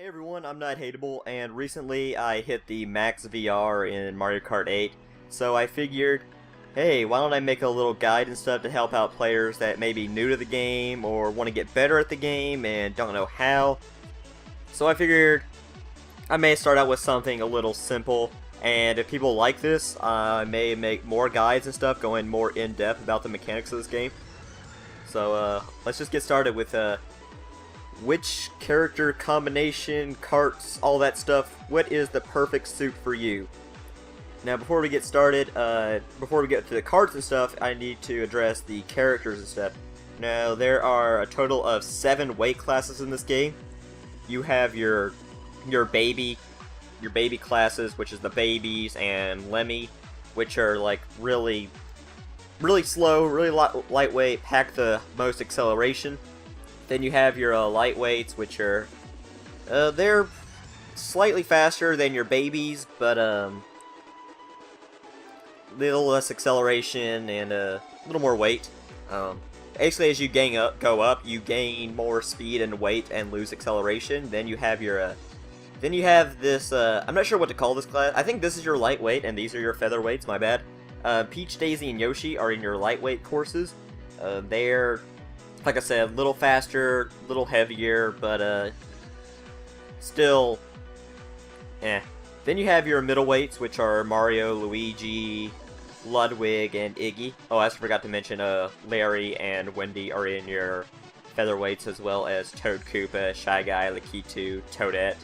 Hey everyone, I'm Not Hateable, and recently I hit the max VR in Mario Kart 8, so I figured, hey, why don't I make a little guide and stuff to help out players that may be new to the game, or want to get better at the game, and don't know how. So I figured I may start out with something a little simple, and if people like this, I may make more guides and stuff, going more in-depth about the mechanics of this game. So let's just get started with which character combination, carts, all that stuff, what is the perfect suit for you? Now before we get started, before we get to the carts and stuff, I need to address the characters and stuff. Now there are a total of 7 weight classes in this game. You have your baby classes, which is the babies, and Lemmy, which are like really slow, really lightweight, pack the most acceleration. Then you have your lightweights, which are they're slightly faster than your babies, but little less acceleration and a little more weight. Basically, as you go up, you gain more speed and weight and lose acceleration. Then you have your this. I'm not sure what to call this class. I think this is your lightweight, and these are your featherweights. My bad. Peach, Daisy, and Yoshi are in your lightweight courses. They're, like I said, a little faster, a little heavier, but still, eh. Then you have your middleweights, which are Mario, Luigi, Ludwig, and Iggy. Oh, I forgot to mention, Larry and Wendy are in your featherweights, as well as Toad, Koopa, Shy Guy, Lakitu, Toadette.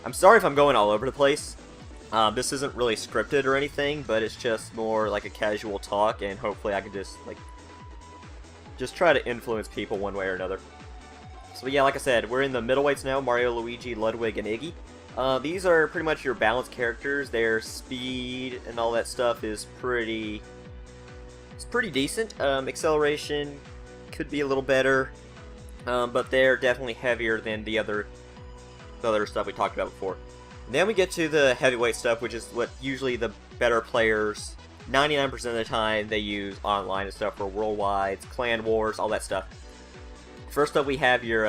I'm sorry if I'm going all over the place. This isn't really scripted or anything, but it's just more like a casual talk, and hopefully I can just try to influence people one way or another. So yeah, like I said, we're in the middleweights now, Mario, Luigi, Ludwig, and Iggy. These are pretty much your balanced characters. Their speed and all that stuff is pretty decent. Acceleration could be a little better, but they're definitely heavier than the other stuff we talked about before. And then we get to the heavyweight stuff, which is what usually the better players, 99% of the time, they use online and stuff for worldwides, clan wars, all that stuff. First up, we have your,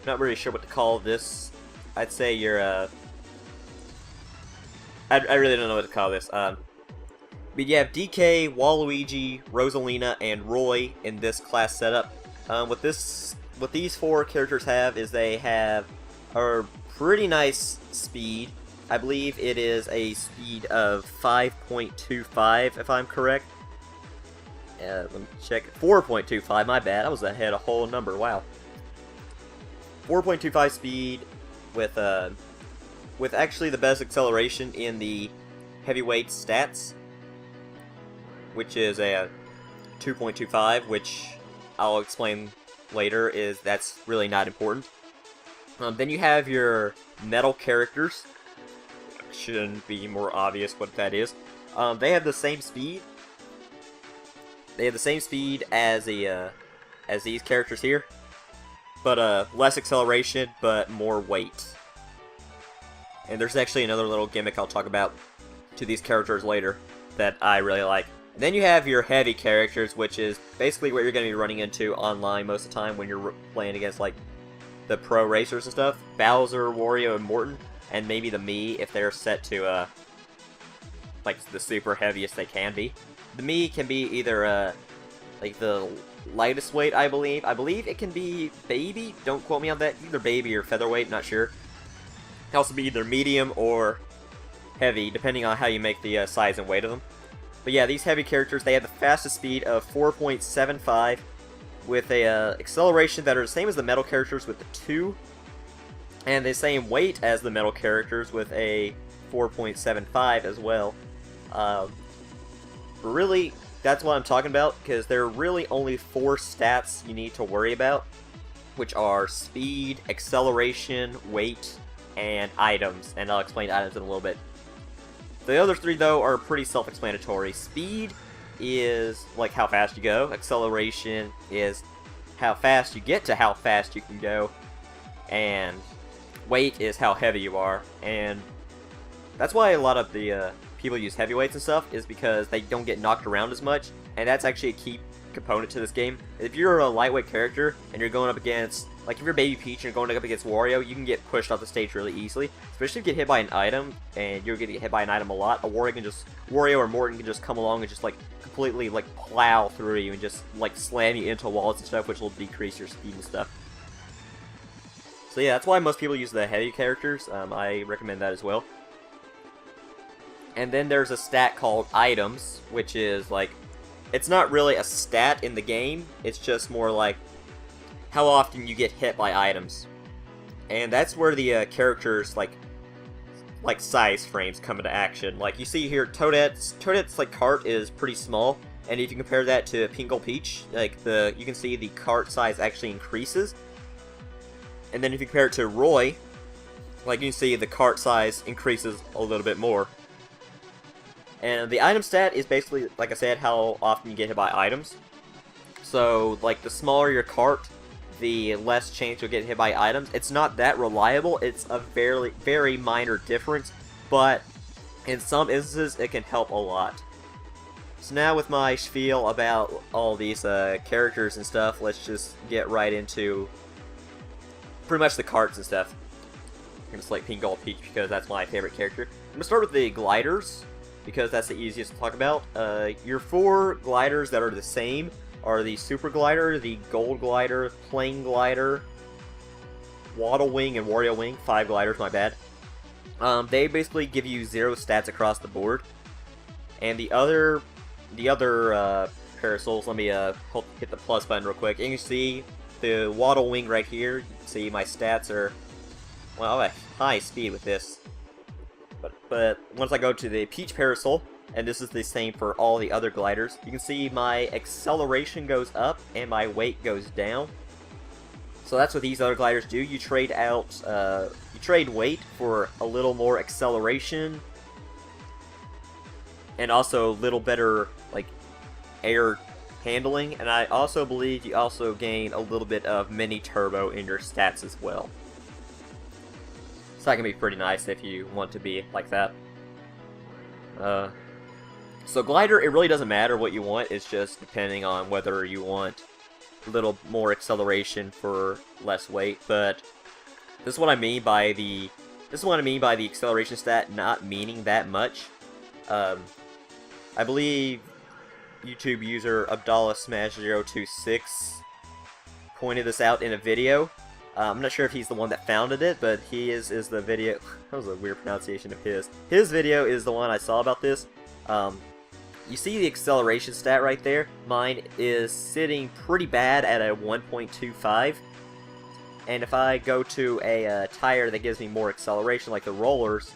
not really sure what to call this. I'd say your, I really don't know what to call this. But you have DK, Waluigi, Rosalina, and Roy in this class setup. What these 4 characters have is they have a pretty nice speed. I believe it is a speed of 5.25, if I'm correct. Let me check. 4.25, my bad. I was ahead a whole number, wow. 4.25 speed with actually the best acceleration in the heavyweight stats, which is a 2.25, which I'll explain later, that's really not important. Then you have your metal characters. Shouldn't be more obvious what that is. They have the same speed. They have the same speed as these characters here, but less acceleration, but more weight. And there's actually another little gimmick I'll talk about to these characters later that I really like. And then you have your heavy characters, which is basically what you're going to be running into online most of the time when you're playing against like the pro racers and stuff. Bowser, Wario, and Morton. And maybe the Mii, if they're set to, like, the super heaviest they can be. The Mii can be either, like, the lightest weight, I believe. I believe it can be baby. Don't quote me on that. Either baby or featherweight, not sure. It can also be either medium or heavy, depending on how you make the size and weight of them. But yeah, these heavy characters, they have the fastest speed of 4.75, with a acceleration that are the same as the metal characters with the 2. And the same weight as the metal characters with a 4.75 as well. Really, that's what I'm talking about, because there are really only 4 stats you need to worry about, which are speed, acceleration, weight, and items. And I'll explain items in a little bit. The other 3, though, are pretty self-explanatory. Speed is like how fast you go. Acceleration is how fast you get to how fast you can go. And weight is how heavy you are, and that's why a lot of the people use heavyweights and stuff, is because they don't get knocked around as much, and that's actually a key component to this game. If you're a lightweight character and you're going up against, like if you're Baby Peach and you're going up against Wario, you can get pushed off the stage really easily. Especially if you get hit by an item, and you're gonna get hit by an item a lot, Wario or Morton can just come along and just like completely like plow through you and just like slam you into walls and stuff, which will decrease your speed and stuff. So yeah, that's why most people use the heavy characters. I recommend that as well. And then there's a stat called items, which is like, it's not really a stat in the game, it's just more like how often you get hit by items. And that's where the characters like size frames come into action. Like you see here, Toadette's like Kart is pretty small, and if you compare that to Pinkle Peach, like you can see the Kart size actually increases. And then if you compare it to Roy, like you can see the Kart size increases a little bit more. And the item stat is basically, like I said, how often you get hit by items. So, like, the smaller your cart, the less chance you'll get hit by items. It's not that reliable, it's a very, very minor difference, but in some instances, it can help a lot. So now with my spiel about all these characters and stuff, let's just get right into pretty much the carts and stuff. I'm going to select Pink Gold Peach because that's my favorite character. I'm going to start with the gliders, because that's the easiest to talk about. Your 4 gliders that are the same are the Super Glider, the Gold Glider, Plain Glider, Waddle Wing, and Wario Wing. 5 gliders, my bad. They basically give you 0 stats across the board. And the other parasols, let me hit the plus button real quick. You can see the Waddle Wing right here. You can see my stats are, well, I'm at high speed with this. But once I go to the Peach Parasol, and this is the same for all the other gliders, you can see my acceleration goes up and my weight goes down. So that's what these other gliders do. You trade weight for a little more acceleration, and also a little better like air handling. And I also believe you also gain a little bit of mini turbo in your stats as well. So that can be pretty nice if you want to be like that. So glider, it really doesn't matter what you want, it's just depending on whether you want a little more acceleration for less weight. But this is what I mean by the acceleration stat not meaning that much. I believe YouTube user Abdallah Smash 026 pointed this out in a video. I'm not sure if he's the one that founded it, but he is the video. That was a weird pronunciation of his. His video is the one I saw about this. You see the acceleration stat right there? Mine is sitting pretty bad at a 1.25. And if I go to a tire that gives me more acceleration, like the rollers,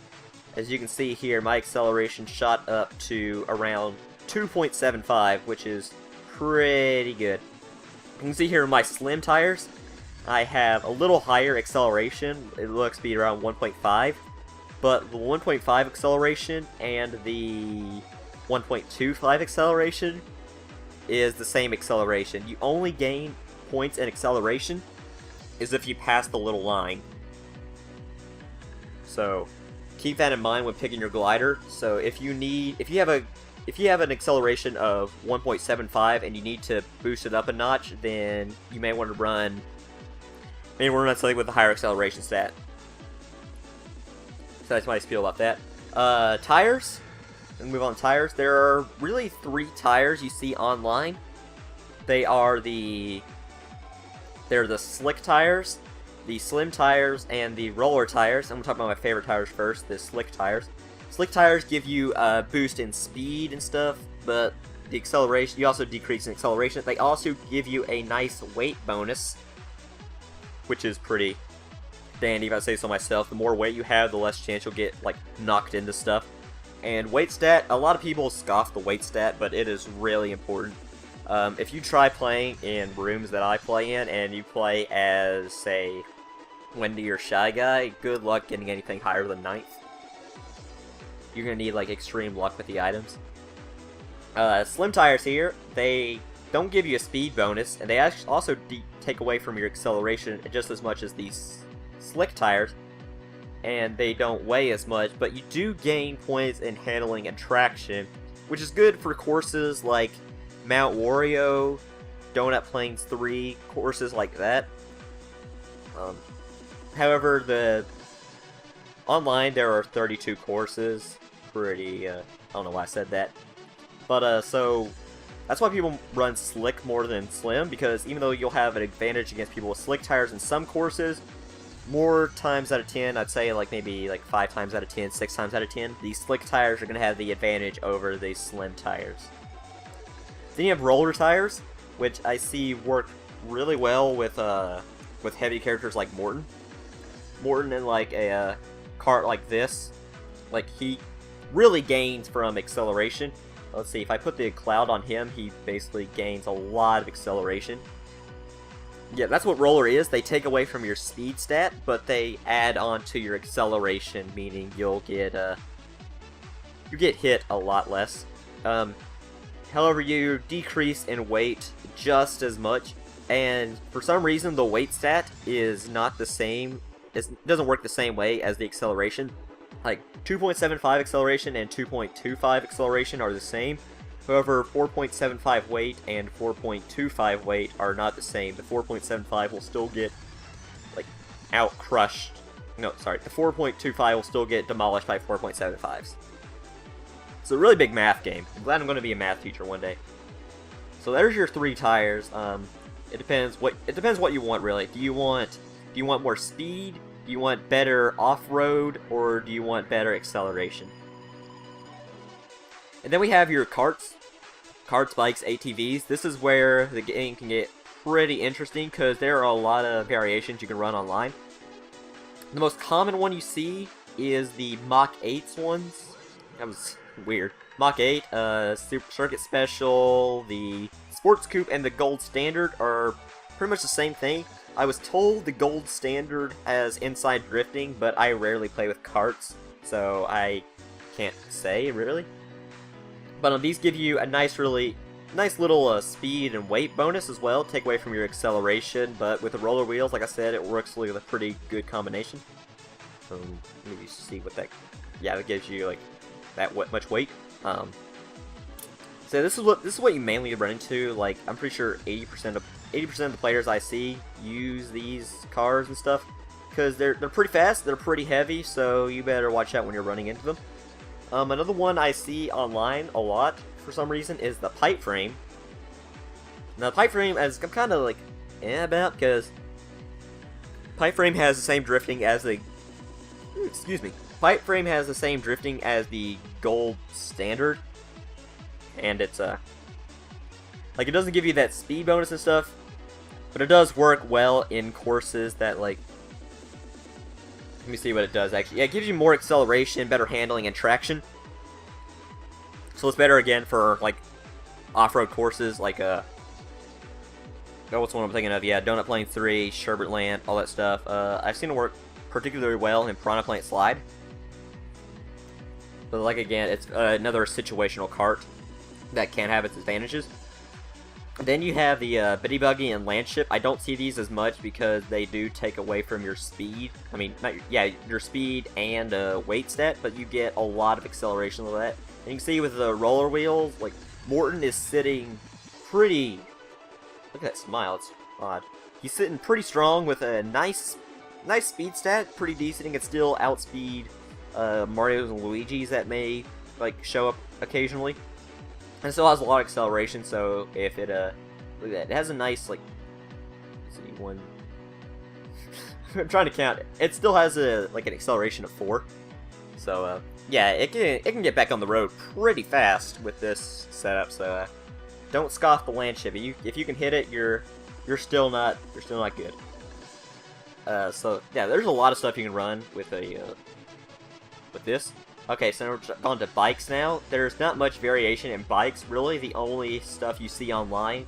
as you can see here, my acceleration shot up to around 2.75, which is pretty good. You can see here my slim tires, I have a little higher acceleration. It looks to be around 1.5, but the 1.5 acceleration and the 1.25 acceleration is the same acceleration. You only gain points in acceleration is if you pass the little line. So keep that in mind when picking your glider. So if you have an acceleration of 1.75 and you need to boost it up a notch, then you may want to run something with a higher acceleration stat. So that's my spiel about that. Tires. Let's move on to tires. There are really 3 tires you see online. They're the slick tires, the slim tires, and the roller tires. I'm going to talk about my favorite tires first, the slick tires. Slick tires give you a boost in speed and stuff, but the acceleration, you also decrease in acceleration. They also give you a nice weight bonus, which is pretty dandy if I say so myself. The more weight you have, the less chance you'll get like knocked into stuff. And weight stat, a lot of people scoff the weight stat, but it is really important. If you try playing in rooms that I play in, and you play as, say, Wendy or Shy Guy, good luck getting anything higher than 9th. You're going to need like extreme luck with the items. Slim tires here, they don't give you a speed bonus, and they also take away from your acceleration just as much as these slick tires, and they don't weigh as much, but you do gain points in handling and traction, which is good for courses like Mount Wario, Donut Plains 3, courses like that. However, online there are 32 courses. Pretty, I don't know why I said that. But, so, that's why people run slick more than slim, because even though you'll have an advantage against people with slick tires in some courses, more times out of 10, I'd say like maybe like 5 times out of 10, 6 times out of 10, these slick tires are going to have the advantage over the slim tires. Then you have roller tires, which I see work really well with heavy characters like Morton. Morton in like a kart like this, like he really gains from acceleration. Let's see, if I put the cloud on him, he basically gains a lot of acceleration. Yeah, that's what roller is. They take away from your speed stat, but they add on to your acceleration, meaning you'll get hit a lot less. However, you decrease in weight just as much, and for some reason the weight stat is not the same. It doesn't work the same way as the acceleration. Like 2.75 acceleration and 2.25 acceleration are the same. However, 4.75 weight and 4.25 weight are not the same. The 4.75 will still get, like, out-crushed. No, sorry. The 4.25 will still get demolished by 4.75s. It's a really big math game. I'm glad I'm going to be a math teacher one day. So there's your 3 tires. It depends what you want, really. Do you want more speed? Do you want better off-road? Or do you want better acceleration? And then we have your karts, bikes, ATVs. This is where the game can get pretty interesting because there are a lot of variations you can run online. The most common one you see is the Mach 8s ones. That was weird. Mach 8, Super Circuit Special, the Sports Coupe, and the Gold Standard are pretty much the same thing. I was told the Gold Standard has inside drifting, but I rarely play with karts, so I can't say, really. But these give you a nice little speed and weight bonus as well. Take away from your acceleration, but with the roller wheels, like I said, it works with a pretty good combination. Let me see what that. Yeah, it gives you like that much weight. So this is what you mainly run into. Like I'm pretty sure 80% of the players I see use these cars and stuff because they're pretty fast, they're pretty heavy, so you better watch out when you're running into them. Another one I see online a lot, for some reason, is the pipe frame. Now, the pipe frame, as I'm kind of like, about, because pipe frame has the same drifting as the, pipe frame has the same drifting as the Gold Standard, and it's, like, it doesn't give you that speed bonus and stuff, but it does work well in courses that, like, let me see what it does, actually. Yeah, it gives you more acceleration, better handling, and traction. So it's better, again, for, like, off-road courses, like, oh, what's the one I'm thinking of? Yeah, Donut Plains 3, Sherbert Land, all that stuff. I've seen it work particularly well in Piranha Plant Slide. But, like, again, it's another situational kart that can have its advantages. Then you have the Bitty Buggy and Landship. I don't see these as much because they do take away from your speed. I mean, your speed and weight stat, but you get a lot of acceleration with that. And you can see with the roller wheels, like, Morton is sitting pretty... Look at that smile, it's odd. He's sitting pretty strong with a nice speed stat, pretty decent. He can still outspeed Mario's and Luigi's that may, like, show up occasionally. And it still has a lot of acceleration, so if it, look at that, it has a nice, like, let's see, one, I'm trying to count, it still has a, like, an acceleration of 4, so, yeah, it can get back on the road pretty fast with this setup, so, don't scoff the Landship. If you can hit it, you're still not good. So, yeah, there's a lot of stuff you can run with this. Okay, so we're on to bikes now. There's not much variation in bikes, really. The only stuff you see online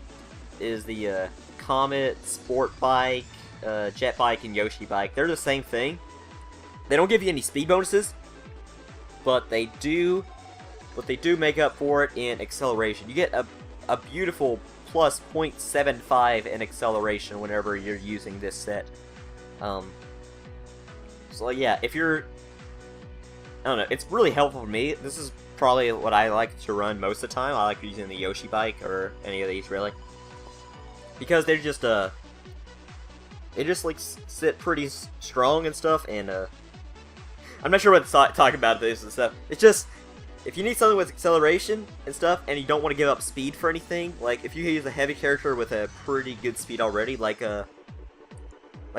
is the Comet, Sport Bike, Jet Bike, and Yoshi Bike. They're the same thing. They don't give you any speed bonuses, but they do make up for it in acceleration. You get a beautiful plus 0.75 in acceleration whenever you're using this set. So yeah, if you're... I don't know, it's really helpful for me. This is probably what I like to run most of the time. I like using the Yoshi bike or any of these really, because they're just they just like sit pretty strong and stuff. And I'm not sure what to talk about this and stuff. It's just, if you need something with acceleration and stuff, and you don't want to give up speed for anything, like if you use a heavy character with a pretty good speed already, like I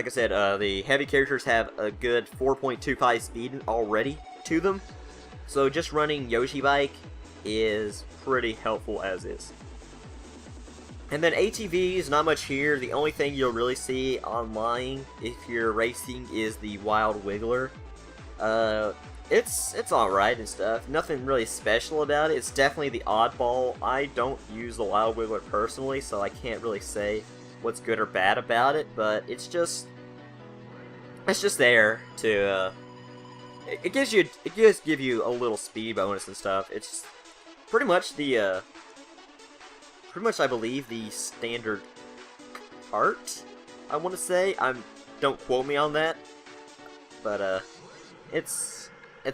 said, the heavy characters have a good 4.25 speed already to them, so just running Yoshi Bike is pretty helpful as is. And then ATVs, not much here. The only thing you'll really see online if you're racing is the Wild Wiggler. It's alright and stuff. Nothing really special about it. It's definitely the oddball. I don't use the Wild Wiggler personally, so I can't really say what's good or bad about it, but it's just there to it does give you a little speed bonus and stuff. It's pretty much I believe the standard Kart, I want to say. Don't quote me on that, but it's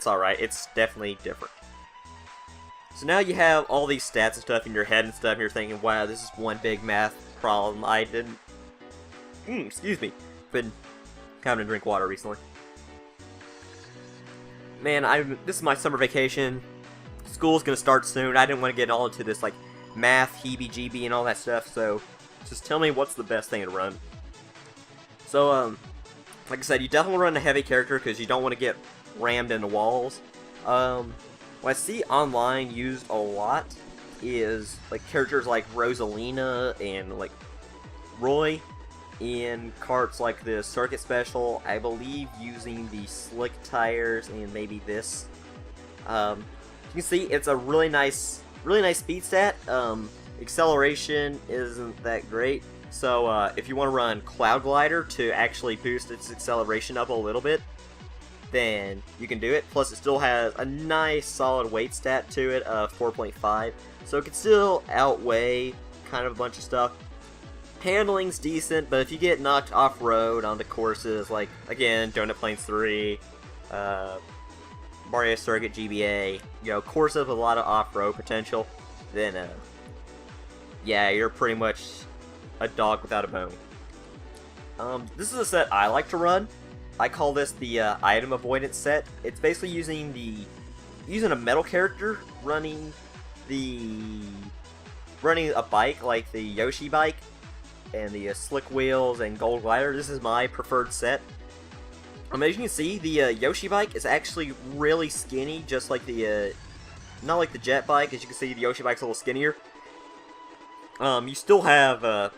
alright. It's definitely different. So now you have all these stats and stuff in your head and stuff, and you're thinking, wow, this is one big math problem. I didn't excuse me, been having to drink water recently. Man, this is my summer vacation. School's gonna start soon. I didn't want to get all into this like math, heebie-jeebie, and all that stuff. So just tell me what's the best thing to run. So like I said, you definitely run a heavy character because you don't want to get rammed into walls. What I see online used a lot is like characters like Rosalina and like Roy in karts like the Circuit Special, I believe using the slick tires and maybe this. You can see it's a really nice speed stat. Acceleration isn't that great, so if you want to run Cloud Glider to actually boost its acceleration up a little bit, then you can do it. Plus it still has a nice solid weight stat to it of 4.5, so it can still outweigh kind of a bunch of stuff. Handling's decent, but if you get knocked off-road onto courses like, again, Donut Plains 3, Mario Circuit GBA, courses with a lot of off-road potential, then, yeah, you're pretty much a dog without a bone. This is a set I like to run. I call this the item avoidance set. It's basically using a metal character running a bike like the Yoshi bike and the slick wheels and gold glider. This is my preferred set. As you can see, the Yoshi bike is actually really skinny, just like the not like the jet bike. As you can see, the Yoshi bike's a little skinnier. You still have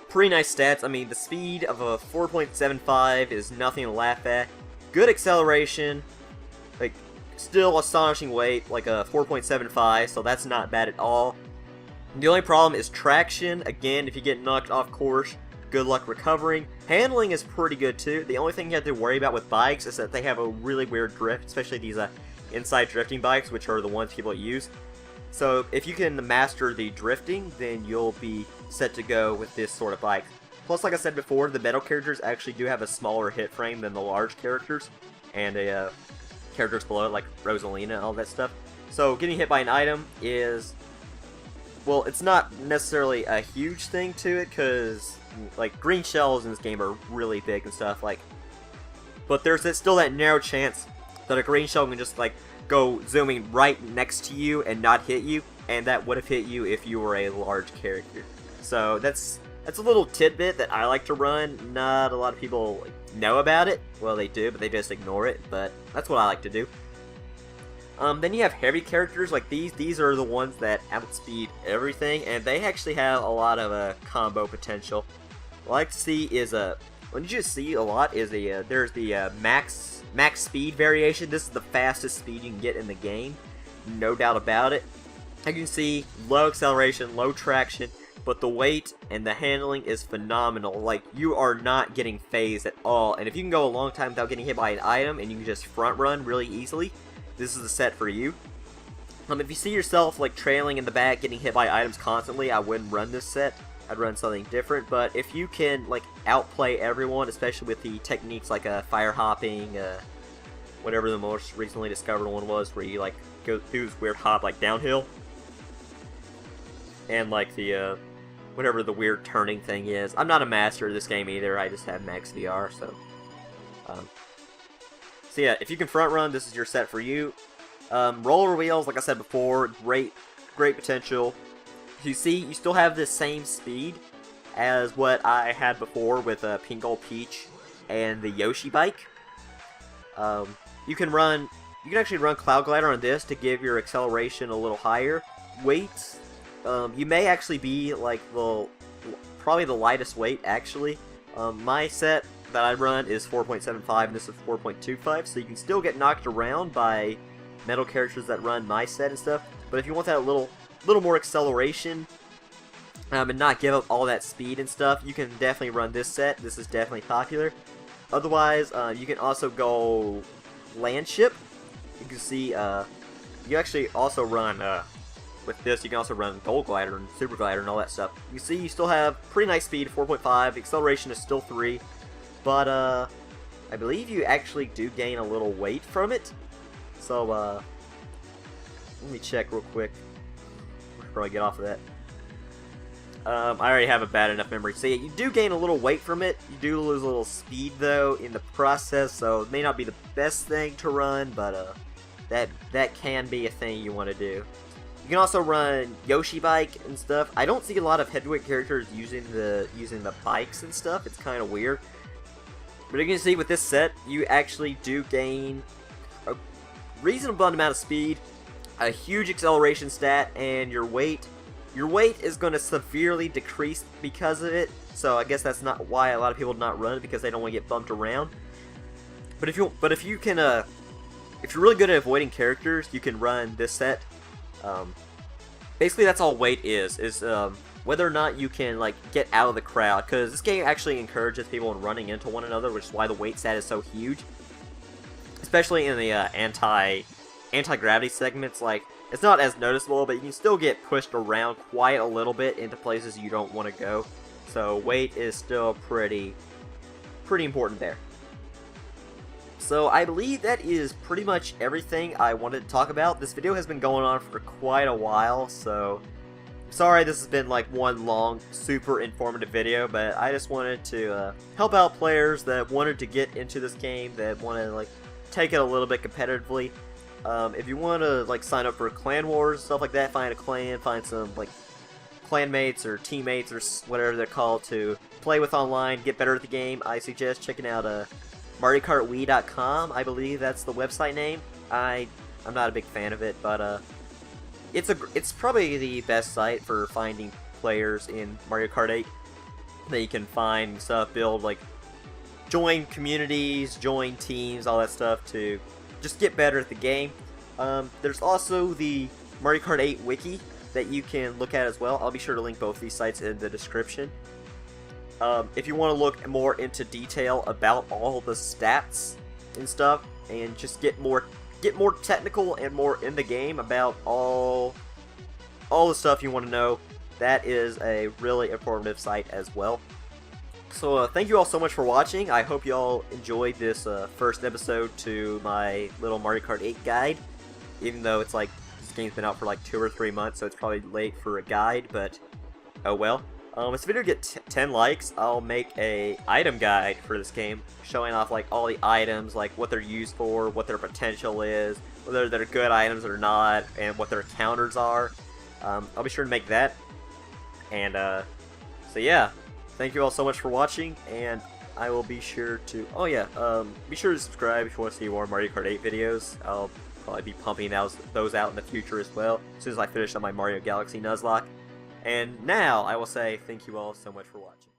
pretty nice stats. I mean, the speed of a 4.75 is nothing to laugh at. Good acceleration, like still astonishing weight, like a 4.75, so that's not bad at all. The only problem is traction. Again, if you get knocked off course, good luck recovering. Handling is pretty good too. The only thing you have to worry about with bikes is that they have a really weird drift, especially these inside drifting bikes, which are the ones people use. So if you can master the drifting, then you'll be set to go with this sort of bike. Plus, like I said before, the metal characters actually do have a smaller hit frame than the large characters, and characters below it, like Rosalina and all that stuff. So getting hit by an item is, well, it's not necessarily a huge thing to it, because like green shells in this game are really big and stuff, like, but there's still that narrow chance that a green shell can just like go zooming right next to you and not hit you, and that would have hit you if you were a large character. So that's a little tidbit that I like to run. Not a lot of people know about it. Well, they do, but they just ignore it, but that's what I like to do. Then you have heavy characters like these. These are the ones that outspeed everything, and they actually have a lot of combo potential. What I like to see is what you just see a lot is there's the max speed variation. This is the fastest speed you can get in the game, no doubt about it. As you can see, low acceleration, low traction, but the weight and the handling is phenomenal. Like, you are not getting phased at all, and if you can go a long time without getting hit by an item and you can just front run really easily, this is the set for you. If you see yourself like trailing in the back, getting hit by items constantly, I wouldn't run this set. I'd run something different. But if you can like outplay everyone, especially with the techniques like fire hopping, whatever the most recently discovered one was, where you like go through this weird hop like downhill, and like the whatever the weird turning thing is. I'm not a master of this game either. I just have max VR, so yeah. If you can front run, this is your set for you. Roller wheels, like I said before, great potential. You see, you still have the same speed as what I had before with Pink Gold Peach and the Yoshi bike. You can actually run Cloud Glider on this to give your acceleration a little higher. Weight, you may actually be like probably the lightest weight actually. My set that I run is 4.75 and this is 4.25, so you can still get knocked around by metal characters that run my set and stuff. But if you want that little more acceleration, and not give up all that speed and stuff, you can definitely run this set. This is definitely popular. Otherwise, you can also go land ship. You can see, you actually also run, with this, you can also run Gold Glider and Super Glider and all that stuff. You see, you still have pretty nice speed, 4.5, acceleration is still 3, but, I believe you actually do gain a little weight from it. So, let me check real quick before I get off of that. I already have a bad enough memory. So yeah, you do gain a little weight from it. You do lose a little speed though in the process, so it may not be the best thing to run, but that can be a thing you want to do. You can also run Yoshi bike and stuff. I don't see a lot of heavyweight characters using the bikes and stuff. It's kind of weird. But you can see with this set, you actually do gain a reasonable amount of speed, a huge acceleration stat, and your weight. Your weight is going to severely decrease because of it, so I guess that's not why a lot of people do not run it, because they don't want to get bumped around. But if you're really good at avoiding characters, you can run this set. Basically, that's all weight is whether or not you can like get out of the crowd, because this game actually encourages people in running into one another, which is why the weight stat is so huge, especially in the anti-gravity segments. Like, it's not as noticeable, but you can still get pushed around quite a little bit into places you don't want to go. So weight is still pretty important there. So I believe that is pretty much everything I wanted to talk about. This video has been going on for quite a while, so sorry this has been like one long, super informative video, but I just wanted to help out players that wanted to get into this game, that want to like take it a little bit competitively. If you want to like sign up for clan wars and stuff like that, find a clan, find some like clanmates or teammates or whatever they're called to play with online, get better at the game, I suggest checking out MarioKartWii.com. I believe that's the website name. I'm not a big fan of it, but it's probably the best site for finding players in Mario Kart 8 that you can find stuff, build like join communities, join teams, all that stuff to just get better at the game. There's also the Mario Kart 8 wiki that you can look at as well. I'll be sure to link both these sites in the description. If you want to look more into detail about all the stats and stuff, and just get more technical and more in the game about all the stuff you want to know, that is a really informative site as well. So thank you all so much for watching. I hope you all enjoyed this first episode to my little Mario Kart 8 guide, even though it's like this game's been out for like 2 or 3 months, so it's probably late for a guide, but oh well. If this video gets 10 likes, I'll make a item guide for this game, showing off like all the items, like what they're used for, what their potential is, whether they're good items or not, and what their counters are. I'll be sure to make that. And so yeah, thank you all so much for watching, and I will be sure to, be sure to subscribe if you want to see more Mario Kart 8 videos. I'll probably be pumping those out in the future as well, as soon as I finish on my Mario Galaxy Nuzlocke. And now, I will say thank you all so much for watching.